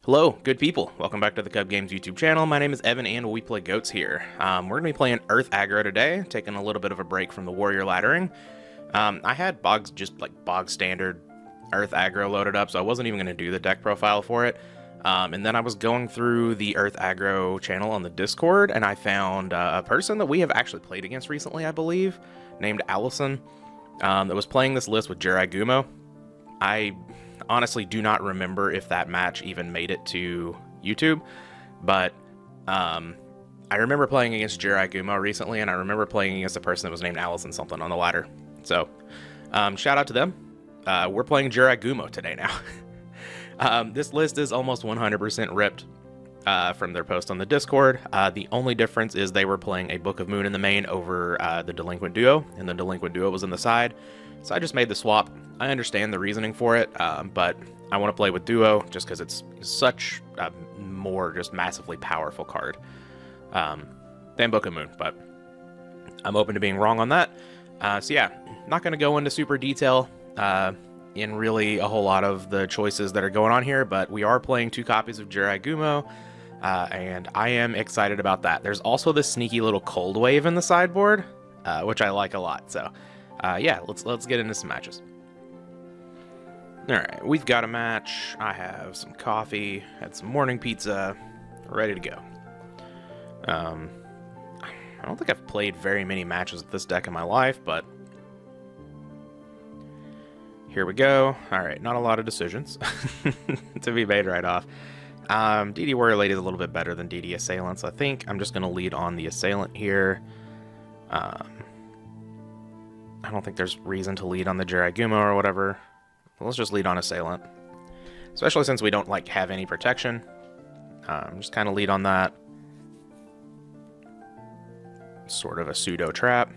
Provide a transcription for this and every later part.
Hello, good people. Welcome back to the Kuhb Games YouTube channel. My name is Evan and we play goats here. We're going to be playing Earth Aggro today, taking a little bit of a break from the warrior laddering. I had bog standard Earth Aggro loaded up, so I wasn't even going to do the deck profile for it. And then I was going through the Earth Aggro channel on the Discord, and I found a person that we have actually played against recently, I believe, named Allison, that was playing this list with Gumo. I honestly do not remember if that match even made it to YouTube, but I remember playing against Gumo recently, and I remember playing against a person that was named Allison something on the ladder. So shout out to them. We're playing Gumo today now. This list is almost 100% ripped from their post on the Discord. The only difference is they were playing a Book of Moon in the main over the Delinquent Duo, and the Delinquent Duo was in the side. So I just made the swap. I understand the reasoning for it, but I want to play with Duo just because it's such a more just massively powerful card than Book of Moon, but I'm open to being wrong on that. So yeah, not going to go into super detail in really a whole lot of the choices that are going on here, but we are playing 2 copies of Gumo, and I am excited about that. There's also this sneaky little Cold Wave in the sideboard, which I like a lot. So yeah, let's get into some matches. Alright, we've got a match. I have some coffee, had some morning pizza, ready to go. I don't think I've played very many matches with this deck in my life, but here we go. Alright, not a lot of decisions to be made right off. DD Warrior Lady is a little bit better than DD Assailant, so I think I'm just going to lead on the Assailant here. I don't think there's reason to lead on the Gumo or whatever. Let's just lead on Assailant, especially since we don't have any protection. Just kind of lead on that. Sort of a pseudo trap.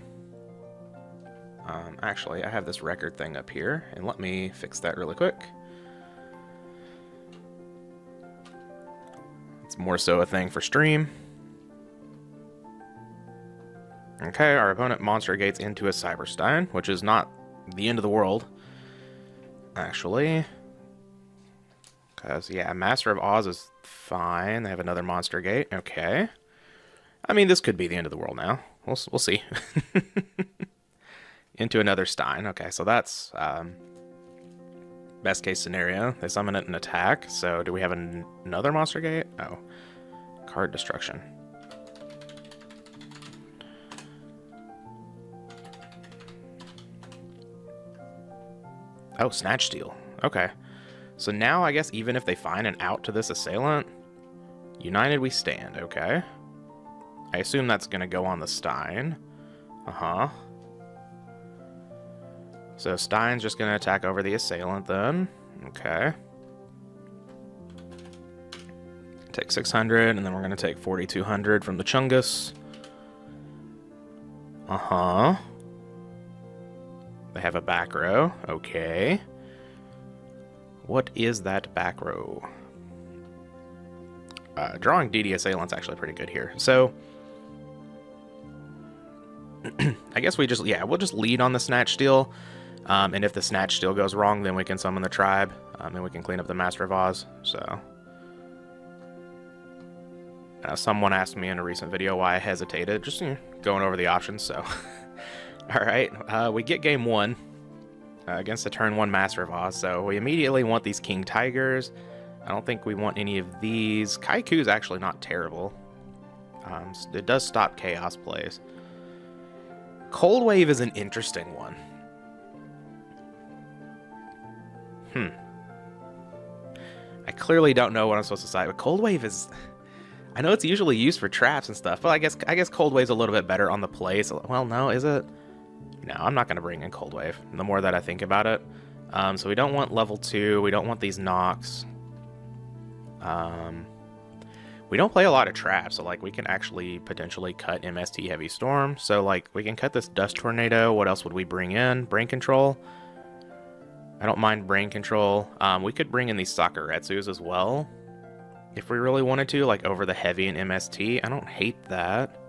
Actually, I have this record thing up here, and let me fix that really quick. It's more so a thing for stream. Okay, our opponent monster gates into a Cyberstein, which is not the end of the world, actually. Because, yeah, Master of Oz is fine. They have another monster gate. Okay. I mean, this could be the end of the world now. We'll see. Into another Stein. Okay, so that's best case scenario. They summon it and attack. So do we have another monster gate? Oh, card destruction. Oh, Snatch Steal. Okay. So now I guess even if they find an out to this Assailant, United we stand. Okay. I assume that's going to go on the Stein. Uh-huh. So Stein's just going to attack over the Assailant then. Okay. Take 600, and then we're going to take 4,200 from the Chungus. Uh-huh. They have a back row. Okay. What is that back row? Drawing DD Assailant's actually pretty good here. So I guess we'll just lead on the Snatch Steal. And if the Snatch Steal goes wrong, then we can summon the Tribe. And we can clean up the Master of Oz. So someone asked me in a recent video why I hesitated. Just going over the options, so... Alright, we get game 1 against the turn 1 Master of Oz, so we immediately want these King Tigers. I don't think we want any of these. Kaiku's actually not terrible. It does stop Chaos plays. Cold Wave is an interesting one. I clearly don't know what I'm supposed to decide, but Cold Wave is... I know it's usually used for traps and stuff, but I guess Cold Wave's a little bit better on the play. So, well, no, is it? No, I'm not going to bring in Cold Wave, the more that I think about it. So we don't want level 2. We don't want these knocks. We don't play a lot of traps, so, we can actually potentially cut MST Heavy Storm. So, we can cut this Dust Tornado. What else would we bring in? Brain Control. I don't mind Brain Control. We could bring in these Sakuretsus as well, if we really wanted to, over the Heavy and MST. I don't hate that.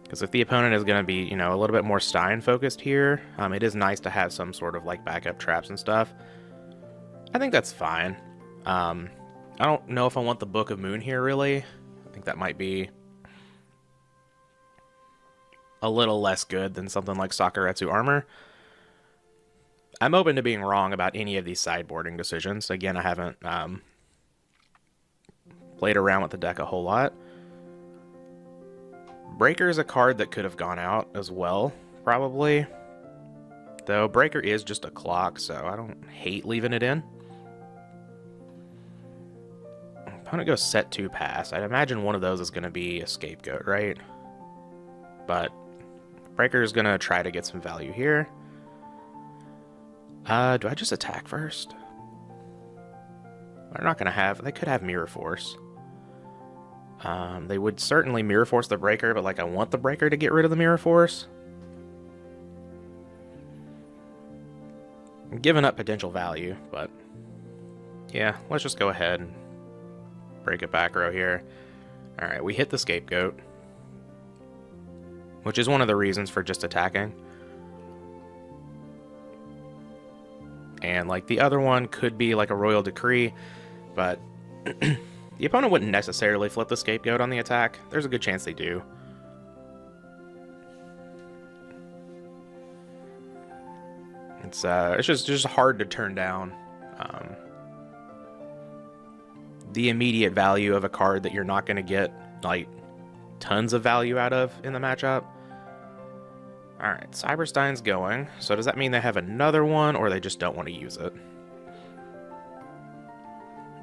Because if the opponent is going to be, you know, a little bit more Stein focused here, it is nice to have some sort of like backup traps and stuff. I think that's fine. I don't know if I want the Book of Moon here, really. I think that might be a little less good than something like Sakuretsu Armor. I'm open to being wrong about any of these sideboarding decisions. Again, I haven't played around with the deck a whole lot. Breaker is a card that could have gone out as well, probably. Though Breaker is just a clock, so I don't hate leaving it in. Opponent goes set 2 pass. I'd imagine one of those is going to be a Scapegoat, right? But Breaker is going to try to get some value here. Do I just attack first? They're not going to have... They could have Mirror Force. They would certainly Mirror Force the Breaker, but like I want the Breaker to get rid of the Mirror Force. I'm giving up potential value, but yeah, let's just go ahead and break a back row here. Alright, we hit the Scapegoat, which is one of the reasons for just attacking. And like the other one could be like a Royal Decree, but the opponent wouldn't necessarily flip the Scapegoat on the attack. There's a good chance they do. It's just hard to turn down the immediate value of a card that you're not going to get like tons of value out of in the matchup. Alright, Cyberstein's going. So does that mean they have another one, or they just don't want to use it?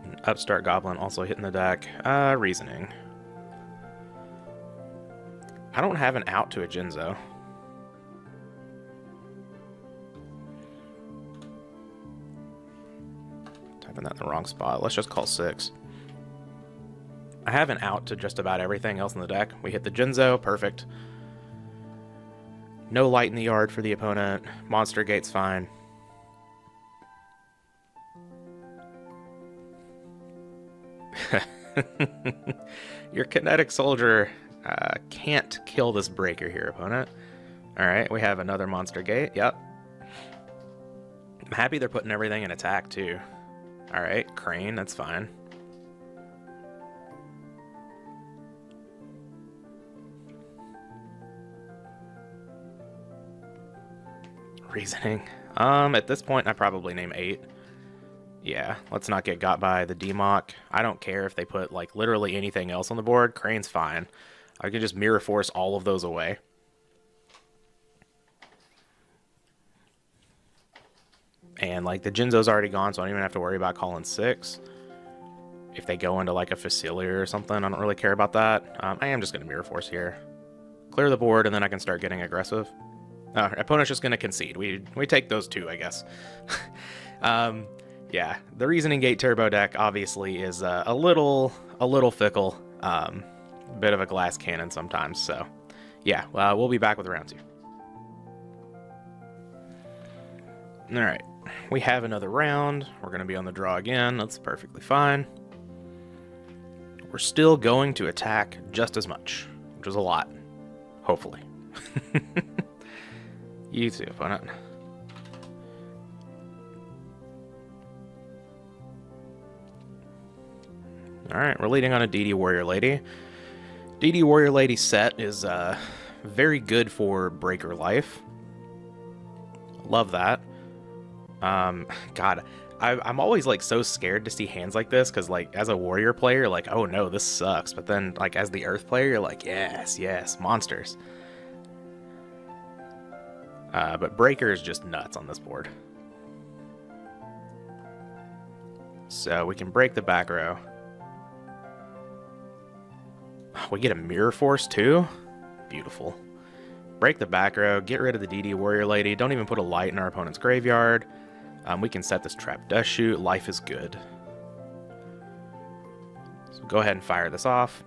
An Upstart Goblin also hitting the deck. Reasoning. I don't have an out to a Jinzo. Typing that in the wrong spot. Let's just call 6. I have an out to just about everything else in the deck. We hit the Jinzo. Perfect. No light in the yard for the opponent. Monster Gate's fine. Your Kinetic Soldier can't kill this Breaker here, opponent. Alright, we have another Monster Gate. Yep. I'm happy they're putting everything in attack, too. Alright, Crane, that's fine. Reasoning. At this point, I probably name 8. Yeah, let's not get got by the Demock. I don't care if they put, like, literally anything else on the board. Crane's fine. I can just Mirror Force all of those away. And, like, the Jinzo's already gone, so I don't even have to worry about calling 6. If they go into, like, a Facilier or something, I don't really care about that. I am just going to Mirror Force here. Clear the board, and then I can start getting aggressive. Our opponent's just going to concede. We take those 2, I guess. Yeah, the Reasoning Gate Turbo deck obviously is a little fickle. Bit of a glass cannon sometimes. So, yeah, we'll be back with round 2. All right, we have another round. We're going to be on the draw again. That's perfectly fine. We're still going to attack just as much, which is a lot, hopefully. You too, opponent. Alright, we're leading on a DD Warrior Lady. DD Warrior Lady set is very good for Breaker Life. Love that. God, I'm always like so scared to see hands like this, because like as a Warrior player, like, oh no, this sucks. But then like as the Earth player, you're like, yes, yes, monsters. But Breaker is just nuts on this board. So we can break the back row. We get a Mirror Force too? Beautiful. Break the back row, get rid of the DD Warrior Lady, don't even put a light in our opponent's graveyard. We can set this trap Dust Shoot, life is good. So go ahead and fire this off.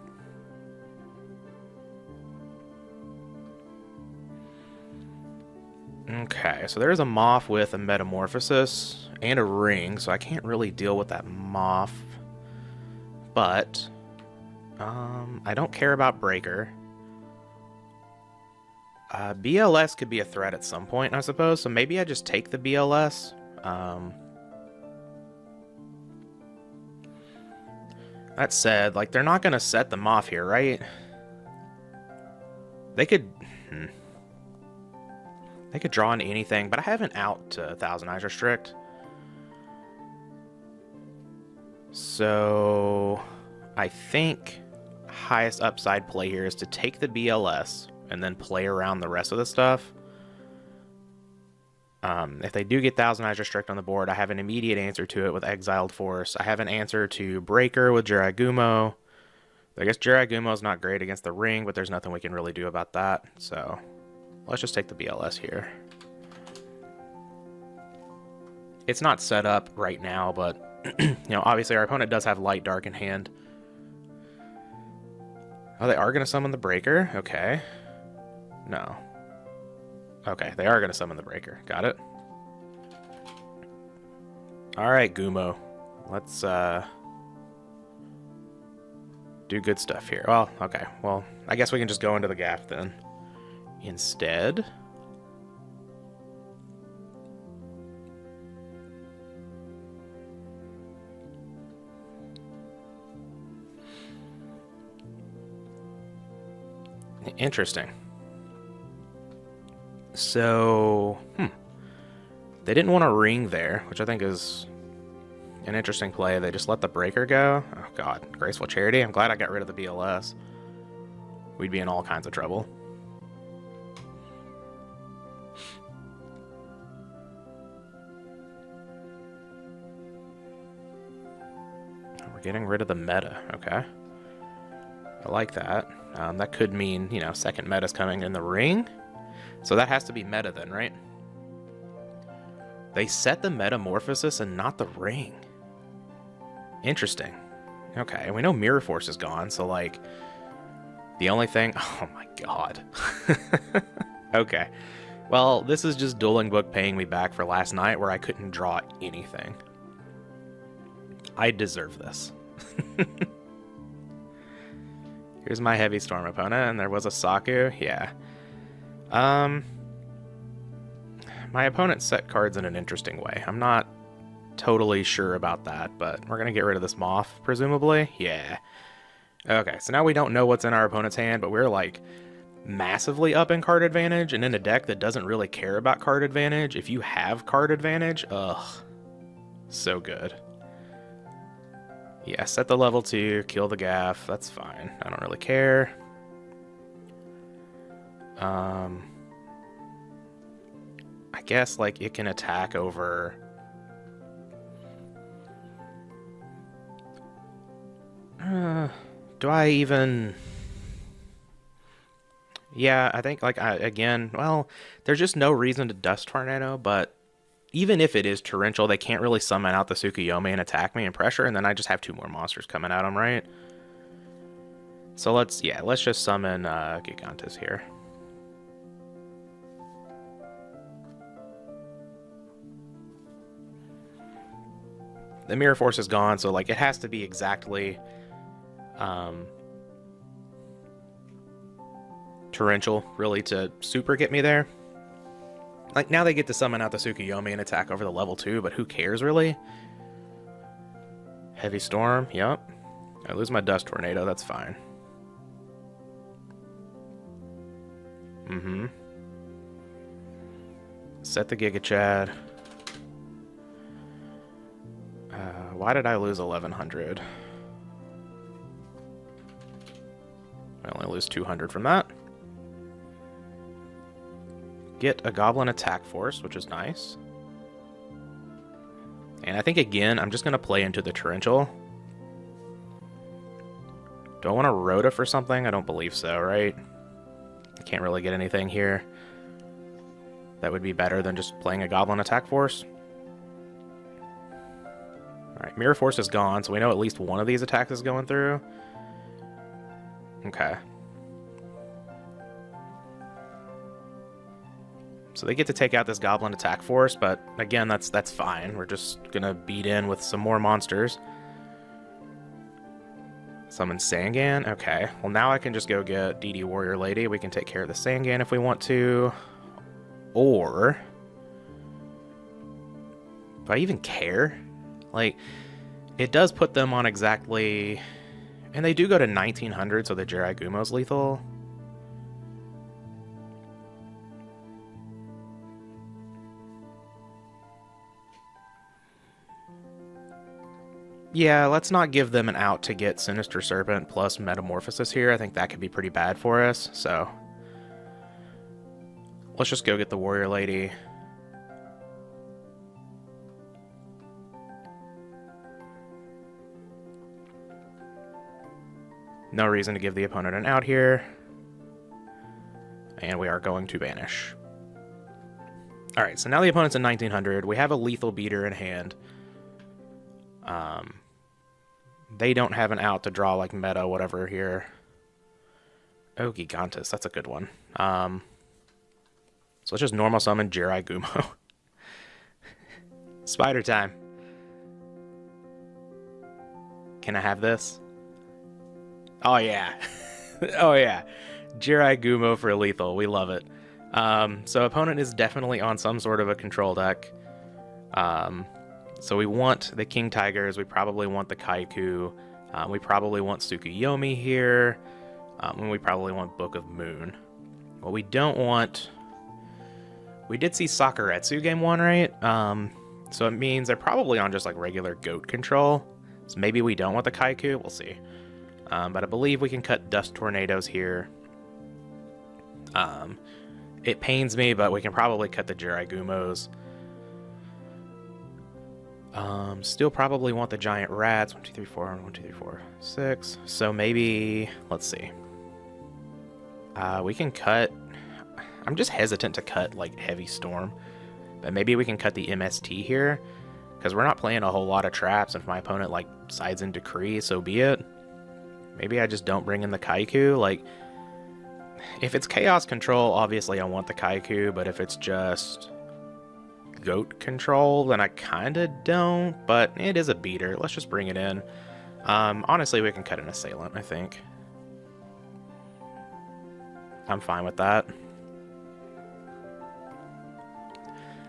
Okay, so there's a Moth with a Metamorphosis and a Ring, so I can't really deal with that Moth. But I don't care about Breaker. BLS could be a threat at some point, I suppose, so maybe I just take the BLS. That said, like, they're not going to set them off here, right? They could... They could draw into anything, but I have an out to Thousand Eyes Restrict. So... I think highest upside play here is to take the BLS and then play around the rest of the stuff. If they do get Thousand Eyes Restrict on the board, I have an immediate answer to it with Exiled Force. I have an answer to Breaker with Jiragumo. I guess Jiragumo's not great against the ring, but there's nothing we can really do about that. So let's just take the BLS here. It's not set up right now, but you know, obviously our opponent does have Light Dark in hand. Oh, they are going to summon the Breaker? Okay. No. Okay, they are going to summon the Breaker. Got it. Alright, Gumo. Let's, do good stuff here. Well, okay. Well, I guess we can just go into the gaff then. Instead... Interesting. So, they didn't want a ring there, which I think is an interesting play. They just let the Breaker go. Oh god, Graceful Charity. I'm glad I got rid of the BLS. We'd be in all kinds of trouble. We're getting rid of the meta, okay. I like that. That could mean, you know, second meta's coming in the ring. So that has to be meta then, right? They set the Metamorphosis and not the ring. Interesting. Okay, and we know Mirror Force is gone, so like... The only thing... Oh my god. Okay. Well, this is just Dueling Book paying me back for last night where I couldn't draw anything. I deserve this. Here's my Heavy Storm opponent, and there was a Saku. Yeah. My opponent set cards in an interesting way. I'm not totally sure about that, but we're going to get rid of this Moth, presumably. Yeah. Okay, so now we don't know what's in our opponent's hand, but we're, like, massively up in card advantage, and in a deck that doesn't really care about card advantage, if you have card advantage, ugh. So good. Yeah, set the level 2, kill the gaff, that's fine. I don't really care. I guess, like, it can attack over... do I even... Yeah, I think, like, again, well, there's just no reason to Dust Tornado, but even if it is Torrential, they can't really summon out the Tsukuyomi and attack me and pressure, and then I just have 2 more monsters coming at them, right? So let's just summon Gigantus here. The Mirror Force is gone, so, like, it has to be exactly Torrential, really, to super get me there. Like, now they get to summon out the Tsukuyomi and attack over the level 2, but who cares, really? Heavy Storm, yep. I lose my Dust Tornado, that's fine. Set the Giga Chad. Why did I lose 1100? I only lose 200 from that. Get a Goblin Attack Force, which is nice. And I think, again, I'm just going to play into the Torrential. Do I want to Rhoda for something? I don't believe so, right? I can't really get anything here that would be better than just playing a Goblin Attack Force. Alright, Mirror Force is gone, so we know at least one of these attacks is going through. Okay. So they get to take out this Goblin Attack Force, but again, that's fine. We're just gonna beat in with some more monsters. Summon Sangan. Okay, well now I can just go get DD Warrior Lady. We can take care of the Sangan if we want to. Or... do I even care? Like, it does put them on exactly... and they do go to 1900, so the Jirai Gumo's lethal. Yeah, let's not give them an out to get Sinister Serpent plus Metamorphosis here. I think that could be pretty bad for us, so... let's just go get the Warrior Lady. No reason to give the opponent an out here. And we are going to banish. Alright, so now the opponent's in 1900. We have a lethal beater in hand. They don't have an out to draw like meta, whatever here. Oh, Gigantus, that's a good one. So let's just normal summon Jirai Gumo. Spider time. Can I have this? Oh yeah. Oh yeah. Jirai Gumo for lethal. We love it. So opponent is definitely on some sort of a control deck. So we want the King Tigers, we probably want the Kaiku, we probably want Tsukuyomi here, and we probably want Book of Moon. What we don't want... we did see Sakuretsu game 1, right? So it means they're probably on just like regular goat control. So maybe we don't want the Kaiku, we'll see. But I believe we can cut Dust Tornadoes here. It pains me, but we can probably cut the Jirai Gumos. Still probably want the giant rats. 1, 2, 3, 4, 1, 2, 3, 4, 6. So maybe, let's see. We can cut... I'm just hesitant to cut like Heavy Storm, but maybe we can cut the MST here, because we're not playing a whole lot of traps. If my opponent like sides in Decree, so be it. Maybe I just don't bring in the Kaiku. Like, if it's Chaos Control, obviously I want the Kaiku, but if it's just goat control, then I kind of don't, but it is a beater. Let's just bring it in. Honestly, we can cut an Assailant, I think. I'm fine with that.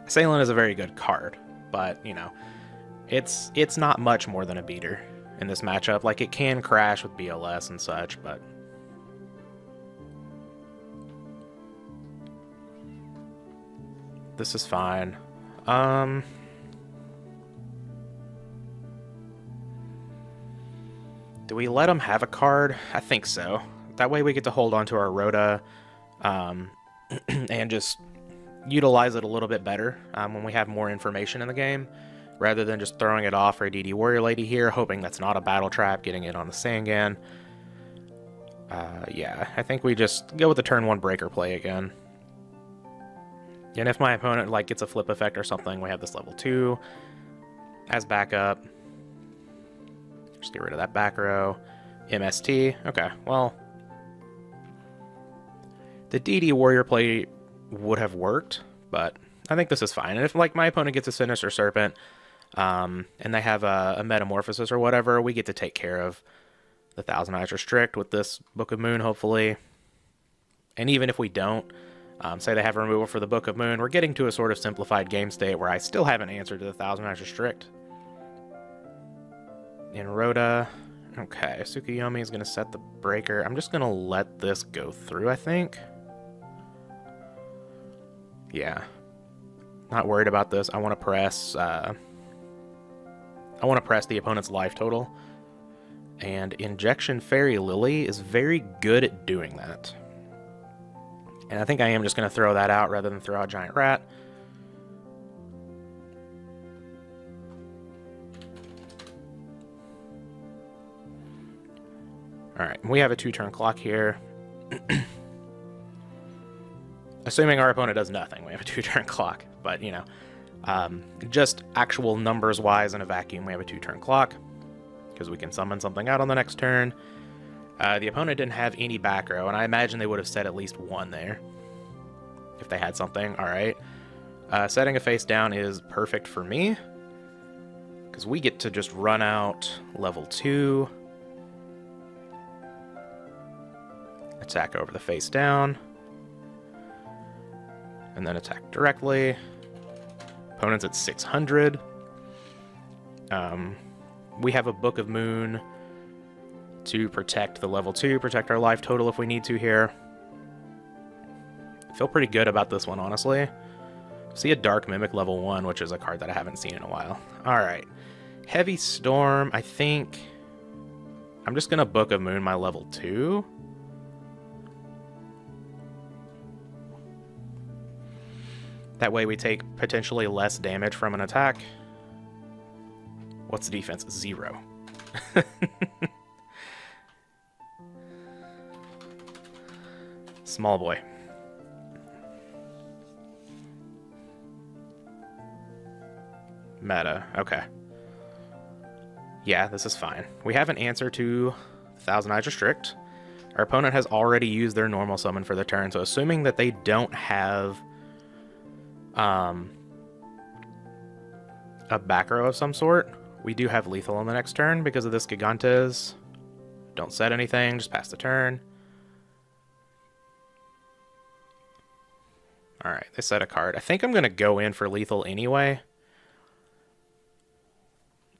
Assailant is a very good card, but, you know, it's not much more than a beater in this matchup. Like, it can crash with BLS and such, but... this is fine. Do we let them have a card? I think so. That way we get to hold on to our Rhoda, and just utilize it a little bit better when we have more information in the game, rather than just throwing it off for a DD Warrior Lady here, hoping that's not a battle trap, getting it on the Sangan. Yeah, I think we just go with the turn 1 breaker play again. And if my opponent like gets a flip effect or something, we have this level 2 as backup. Just get rid of that back row. MST. Okay, well, the DD Warrior play would have worked, but I think this is fine. And if like my opponent gets a Sinister Serpent, and they have a Metamorphosis or whatever, we get to take care of the Thousand Eyes Restrict with this Book of Moon, hopefully. And even if we don't, say they have a removal for the Book of Moon, we're getting to a sort of simplified game state where I still have an answer to the Thousand Eyes Restrict. In Rhoda, okay, Tsukuyomi is going to set the breaker. I'm just going to let this go through, I think. Yeah. Not worried about this. I want to press the opponent's life total. And Injection Fairy Lily is very good at doing that. And I think I am just going to throw that out rather than throw out Giant Rat. Alright, we have a 2-turn clock here. Assuming our opponent does nothing, we have a 2-turn clock. But, you know, just actual numbers-wise in a vacuum, we have a 2-turn clock, because we can summon something out on the next turn. The opponent didn't have any back row, and I imagine they would have set at least 1 there if they had something. Alright. Setting a face down is perfect for me, because we get to just run out level 2. Attack over the face down. And then attack directly. Opponent's at 600. We have a Book of Moon to protect the level 2, protect our life total if we need to here. I feel pretty good about this one, honestly. See a Dark Mimic level 1, which is a card that I haven't seen in a while. Alright. Heavy Storm, I think... I'm just going to Book of Moon my level 2. That way we take potentially less damage from an attack. What's the defense? 0. Small boy. Meta. Okay. Yeah, this is fine. We have an answer to Thousand Eyes Restrict. Our opponent has already used their normal summon for the turn, so assuming that they don't have a back row of some sort, we do have lethal on the next turn because of this Gigantes. Don't set anything, just pass the turn. Alright, they set a card. I think I'm going to go in for lethal anyway.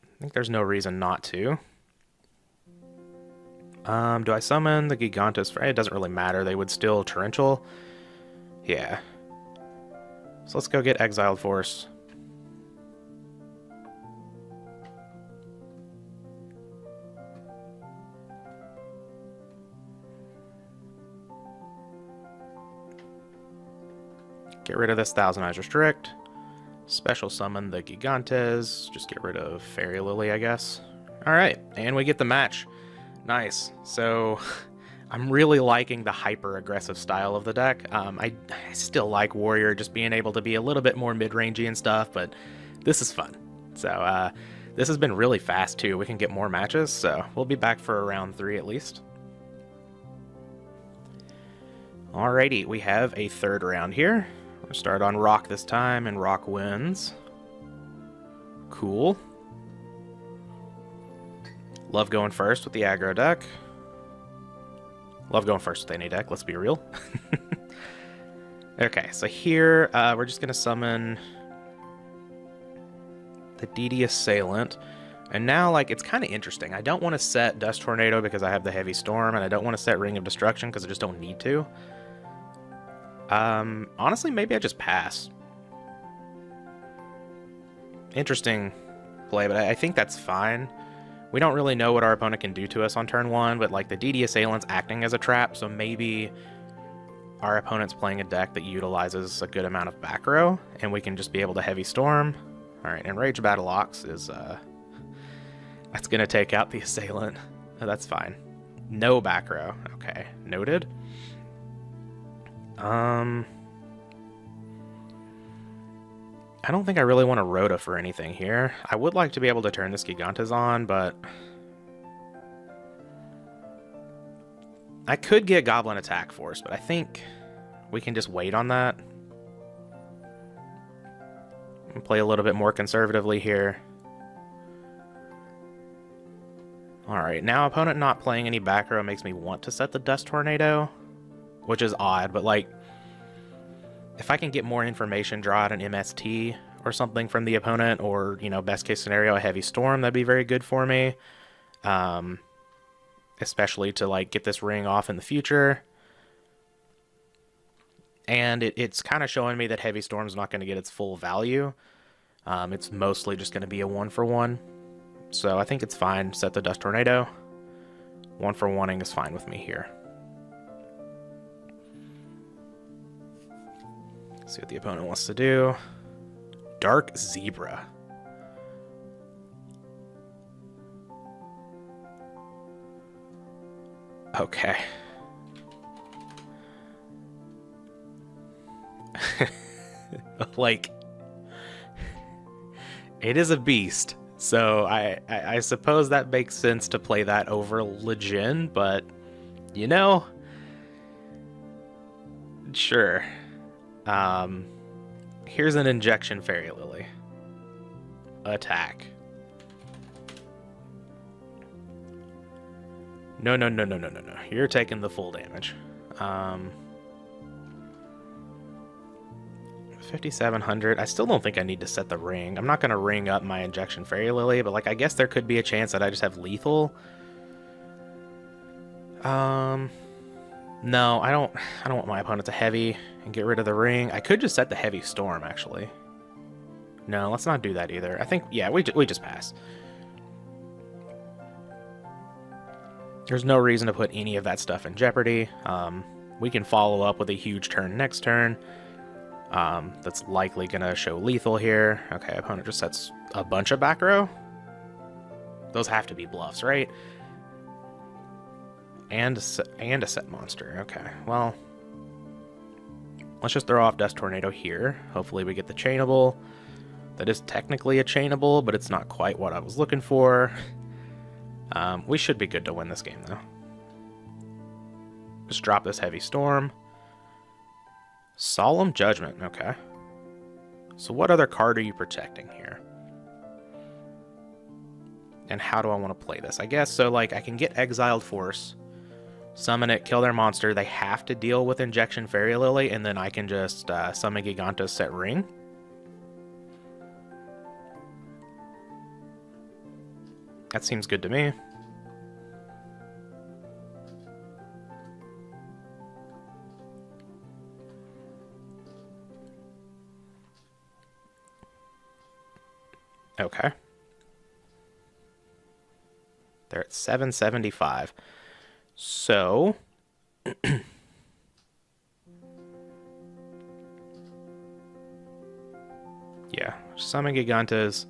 I think there's no reason not to. Do I summon the Gigantes? It doesn't really matter. They would still Torrential. Yeah. So let's go get Exiled Force. Get rid of this Thousand Eyes Restrict. Special summon the Gigantes. Just get rid of Fairy Lily, I guess. Alright, and we get the match. Nice. So, I'm really liking the hyper-aggressive style of the deck. I still like Warrior just being able to be a little bit more mid-rangey and stuff, but this is fun. So, this has been really fast, too. We can get more matches, so we'll be back for round 3 at least. Alrighty, we have a third round here. We'll start on Rock this time, and Rock wins. Cool. Love going first with the aggro deck. Love going first with any deck, let's be real. Okay, so here, we're just going to summon the DD Assailant. And now, like, it's kind of interesting. I don't want to set Dust Tornado because I have the Heavy Storm, and I don't want to set Ring of Destruction because I just don't need to. Honestly, maybe I just pass. Interesting play, but I think that's fine. We don't really know what our opponent can do to us on turn 1, but like the DD Assailant's acting as a trap, so maybe our opponent's playing a deck that utilizes a good amount of back row, and we can just be able to Heavy Storm. Alright, Enraged Battle Ox is, that's gonna take out the Assailant. Oh, that's fine. No back row. Okay, noted. I don't think I really want to Rhoda for anything here. I would like to be able to turn this Gigantes on, but I could get Goblin Attack Force, but I think we can just wait on that. And play a little bit more conservatively here. Alright, now opponent not playing any back row makes me want to set the Dust Tornado, which is odd, but like, if I can get more information, draw out an MST or something from the opponent, or, you know, best case scenario, a Heavy Storm, that'd be very good for me. Especially to, like, get this ring off in the future. And it's kind of showing me that Heavy Storm's not going to get its full value. It's mostly just going to be a 1-for-1. So I think it's fine. Set the Dust Tornado. 1-for-1ing is fine with me here. See what the opponent wants to do. Dark Zebra. Okay. Like, it is a beast. So I suppose that makes sense to play that over Legion, but, you know, sure. Here's an Injection Fairy Lily. Attack. No. You're taking the full damage. Um, 5,700. I still don't think I need to set the ring. I'm not going to ring up my Injection Fairy Lily, but like I guess there could be a chance that I just have lethal. No, I don't want my opponent to heavy and get rid of the ring. I could just set the heavy storm actually. No, let's not do that either. I think yeah, we just pass. There's no reason to put any of that stuff in jeopardy. We can follow up with a huge turn next turn. That's likely gonna show lethal here. Okay, opponent just sets a bunch of back row. Those have to be bluffs, right? And a set monster. Okay, well, let's just throw off Dust Tornado here. Hopefully we get the chainable. That is technically a chainable, but it's not quite what I was looking for. We should be good to win this game, though. Just drop this Heavy Storm. Solemn Judgment, okay. So what other card are you protecting here? And how do I want to play this? I guess, so like, I can get Exiled Force, summon it, kill their monster. They have to deal with Injection Fairy Lily, and then I can just summon Gigantos, set ring. That seems good to me. Okay. They're at 775. So yeah, summon Gigantos.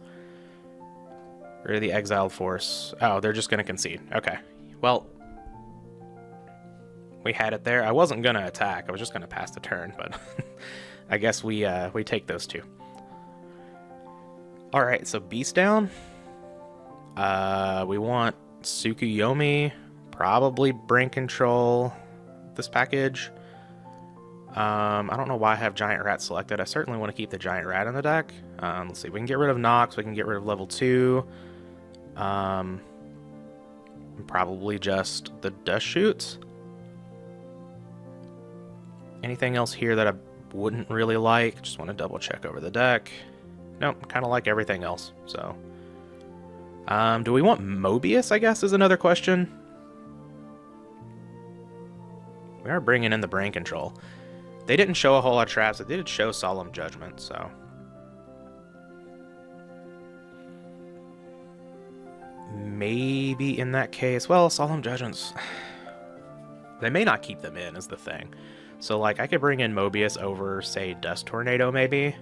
Rid of the Exiled Force. Oh, they're just going to concede. Okay. Well, we had it there. I wasn't going to attack. I was just going to pass the turn, but I guess we take those two. All right, so Beast down. We want Tsukuyomi. Probably Brain Control this package. I don't know why I have Giant Rat selected. I certainly want to keep the Giant Rat in the deck. Let's see. We can get rid of Nox. We can get rid of level 2. Probably just the Dust Shoots. Anything else here that I wouldn't really like? Just want to double check over the deck. Nope, kind of like everything else. So, do we want Mobius, I guess, is another question. We are bringing in the Brain Control. They didn't show a whole lot of traps. They did show Solemn Judgment, so. Maybe in that case, well, Solemn Judgments, they may not keep them in is the thing. So like I could bring in Mobius over, say, Dust Tornado maybe.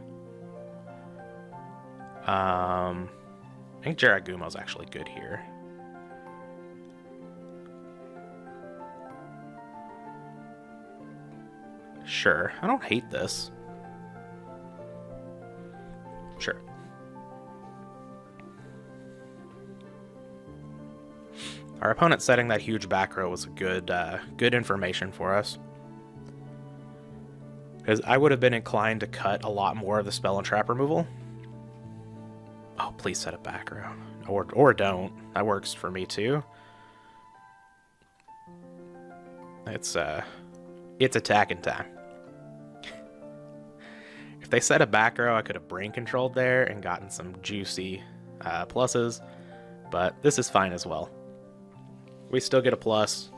I think Jaragumo's actually good here. Sure, I don't hate this. Sure. Our opponent setting that huge back row was a good information for us. Because I would have been inclined to cut a lot more of the spell and trap removal. Oh, please set a back row. Or don't. That works for me too. It's attacking time. If they set a back row, I could have brain controlled there and gotten some juicy pluses. But this is fine as well. We still get a plus.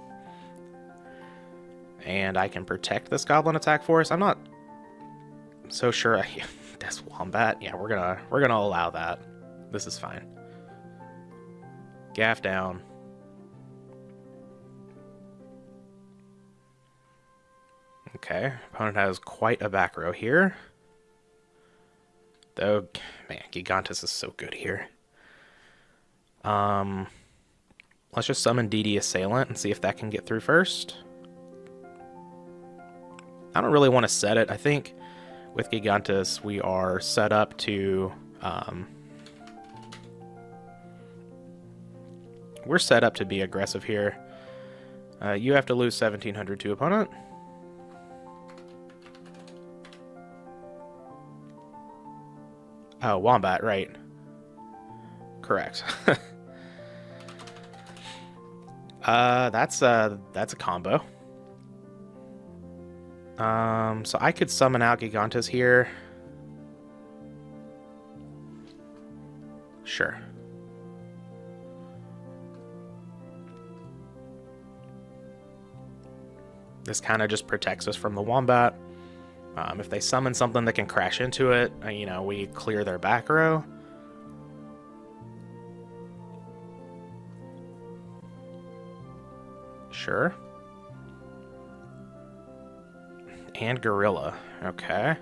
And I can protect this Goblin Attack Force. I'm not so sure. That's Wombat. Yeah, we're gonna allow that. This is fine. Gaff down. Okay, opponent has quite a back row here. Though, man, Gigantus is so good here. Let's just summon DD Assailant and see if that can get through first. I don't really want to set it. I think with Gigantus we are set up to we're set up to be aggressive here. You have to lose 1,700 to opponent. Oh, Wombat, right. Correct. That's a combo. So I could summon out Gigantes here. Sure. This kind of just protects us from the Wombat. If they summon something that can crash into it, you know, we clear their back row. Sure. And Gorilla. Okay.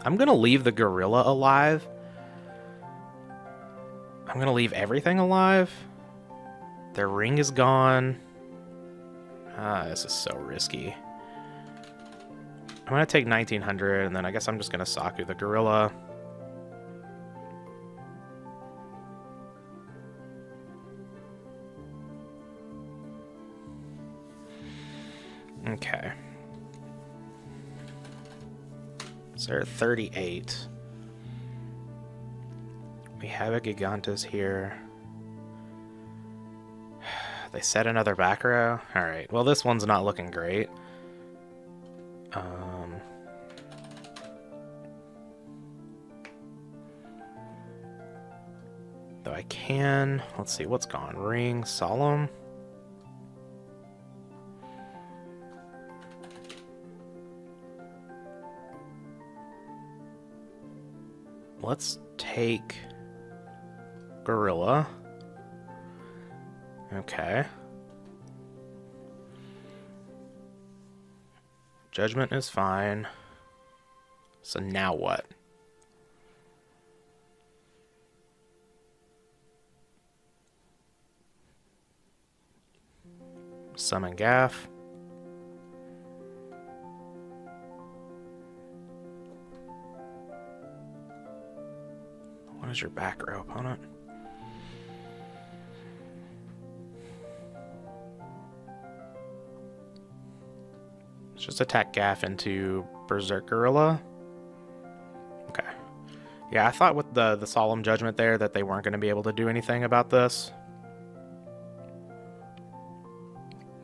I'm gonna leave the Gorilla alive. I'm gonna leave everything alive. Their ring is gone. This is so risky. I'm gonna take 1900, and then I guess I'm just gonna Saku the Gorilla. Okay. So they're at 38. We have a Gigantes here. They set another back row. Alright, well this one's not looking great. Though I can... Let's see, what's gone? Ring, Solemn. Let's take Gorilla. Okay. Judgment is fine. So now what? Summon Gaff. What is your back row opponent? Let's just attack Gaff into Berserk Gorilla. Okay. Yeah, I thought with the Solemn Judgment there that they weren't going to be able to do anything about this.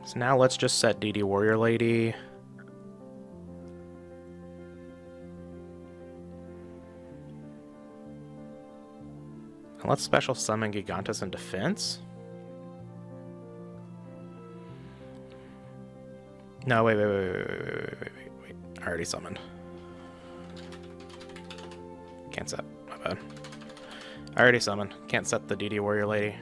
So now let's just set DD Warrior Lady. And let's special summon Gigantes in defense. No, wait. I already summoned. Can't set. My bad. I already summoned. Can't set the DD Warrior Lady.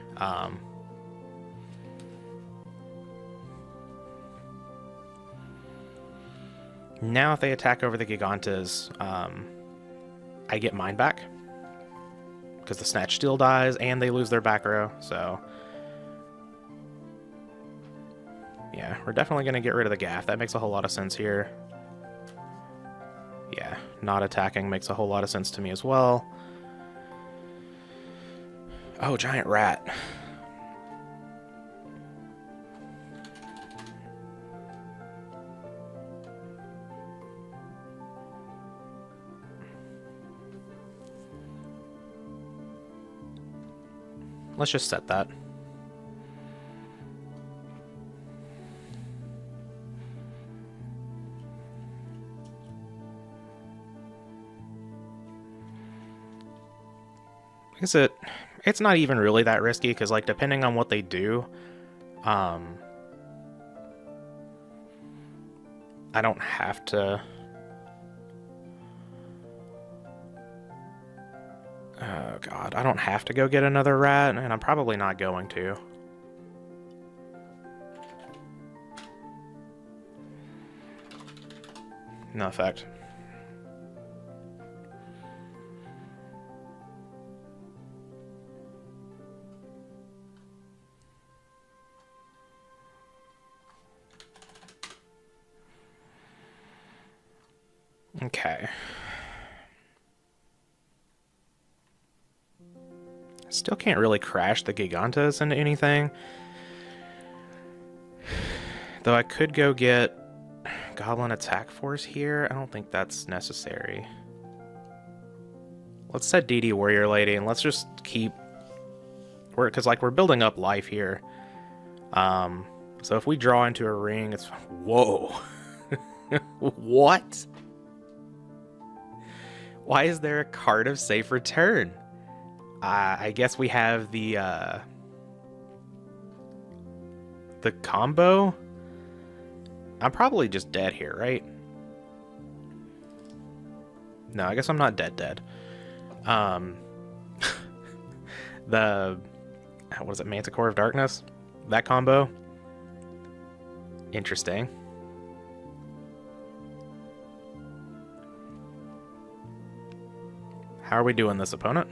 Now if they attack over the Gigantes, I get mine back. Because the Snatch Steel dies, and they lose their back row, so... Yeah, we're definitely going to get rid of the Gaff. That makes a whole lot of sense here. Yeah, not attacking makes a whole lot of sense to me as well. Oh, Giant Rat. Let's just set that. I guess it's not even really that risky, because like depending on what they do, I don't have to. Oh god, I don't have to go get another rat, and I'm probably not going to. No effect. Okay. Still can't really crash the Gigantes into anything. Though I could go get Goblin Attack Force here. I don't think that's necessary. Let's set DD Warrior Lady, and let's just keep... Because, like, we're building up life here. So if we draw into a ring, it's... Whoa! What? Why is there a card of safe return? I guess we have the combo. I'm probably just dead here, right? No, I guess I'm not dead. The... What is it? Manticore of Darkness? That combo? Interesting. How are we doing this, opponent?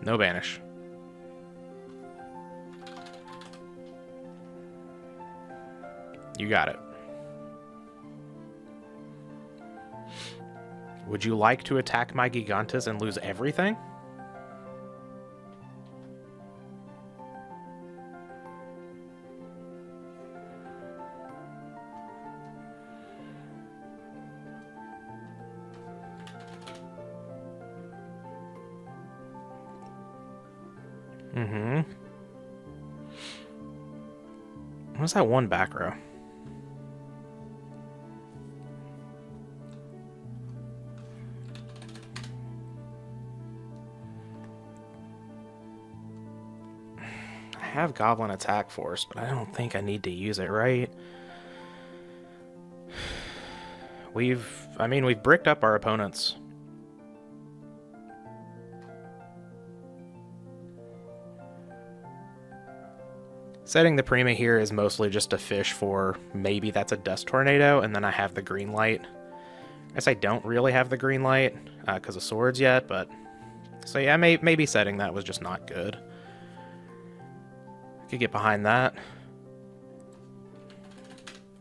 No banish. You got it. Would you like to attack my Gigantus and lose everything? What's that one back row? I have Goblin Attack Force, but I don't think I need to use it, right? We've bricked up our opponents. Setting the Prima here is mostly just a fish for maybe that's a Dust Tornado, and then I have the green light. I guess I don't really have the green light because of swords yet, but... So yeah, maybe setting that was just not good. I could get behind that.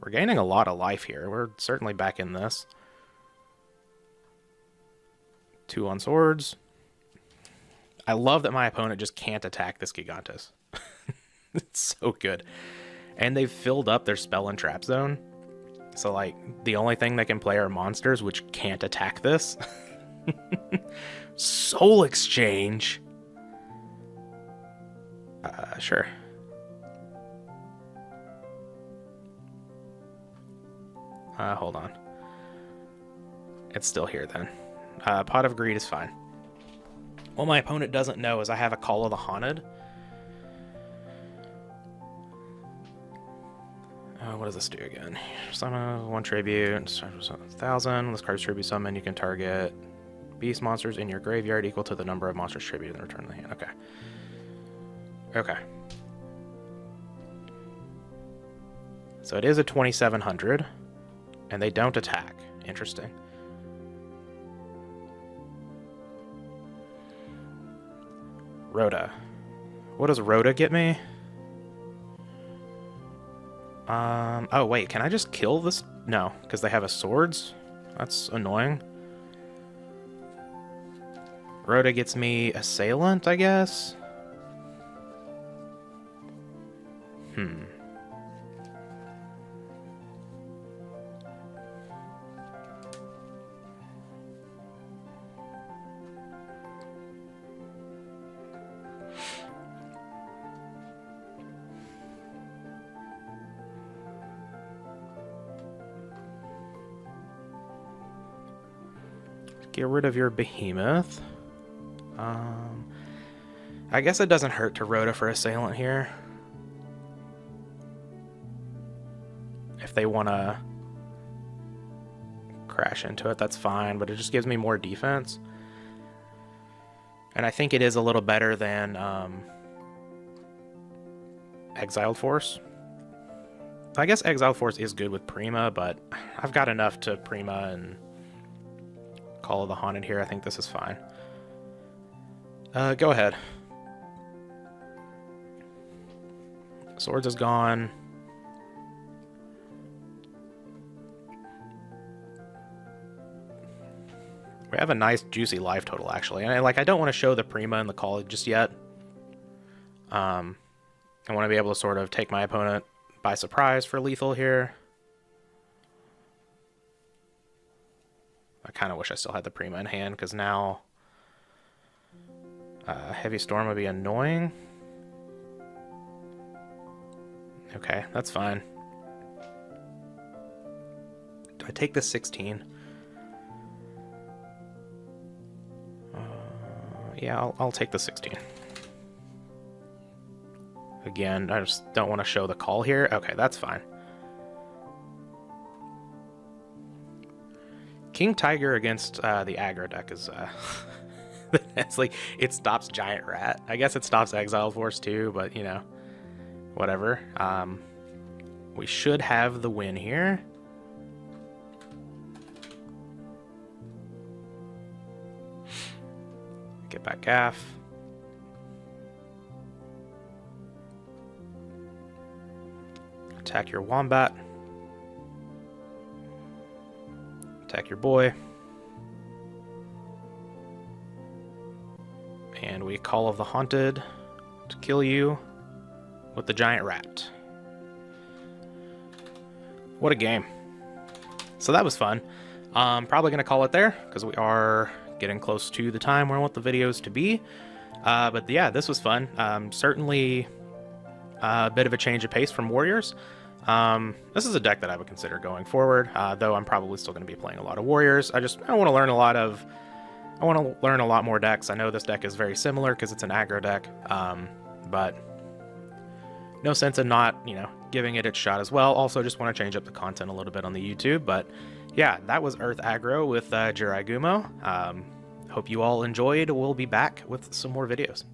We're gaining a lot of life here. We're certainly back in this. 2 on swords. I love that my opponent just can't attack this Gigantus. It's so good. And they've filled up their spell and trap zone. So, like, the only thing they can play are monsters, which can't attack this. Soul Exchange. Sure. Hold on. It's still here, then. Pot of Greed is fine. What my opponent doesn't know is I have a Call of the Haunted. What does this do again? Summon 1 tribute, 1,000. This card's tribute summon. You can target beast monsters in your graveyard equal to the number of monsters tributed and return to the hand. Okay. Okay. So it is a 2,700, and they don't attack. Interesting. Rhoda. What does Rhoda get me? Oh wait, can I just kill this? No, because they have a swords? That's annoying. Rhoda gets me Assailant, I guess? Get rid of your behemoth. I guess it doesn't hurt to Rhoda for Assailant here. If they want to crash into it, that's fine, but it just gives me more defense. And I think it is a little better than Exiled Force. I guess Exiled Force is good with Prima, but I've got enough to Prima and Call of the Haunted here. I think this is fine. Go ahead. Swords is gone. We have a nice juicy life total, actually. And I don't want to show the Prima and the Call just yet. I want to be able to sort of take my opponent by surprise for lethal here. I kind of wish I still had the Prima in hand, because now Heavy Storm would be annoying. Okay, that's fine. Do I take the 16? Yeah, I'll take the 16. Again, I just don't want to show the call here. Okay, that's fine. King Tiger against the aggro deck is it's like, it stops Giant Rat. I guess it stops Exile Force too, but you know, whatever. We should have the win here. Get back Gaff. Attack your Wombat. Attack your boy. And we Call of the Haunted to kill you with the Giant Rat. What a game. So that was fun. Probably going to call it there, because we are getting close to the time where I want the videos to be. But yeah, this was fun. Certainly a bit of a change of pace from Warriors. This is a deck that I would consider going forward, though I'm probably still going to be playing a lot of Warriors. I want to learn a lot more decks. I know this deck is very similar because it's an aggro deck, but no sense in not, you know, giving it its shot as well. Also, just want to change up the content a little bit on the YouTube. But yeah, that was Earth Aggro with Jirai Gumo. Hope you all enjoyed. We'll be back with some more videos.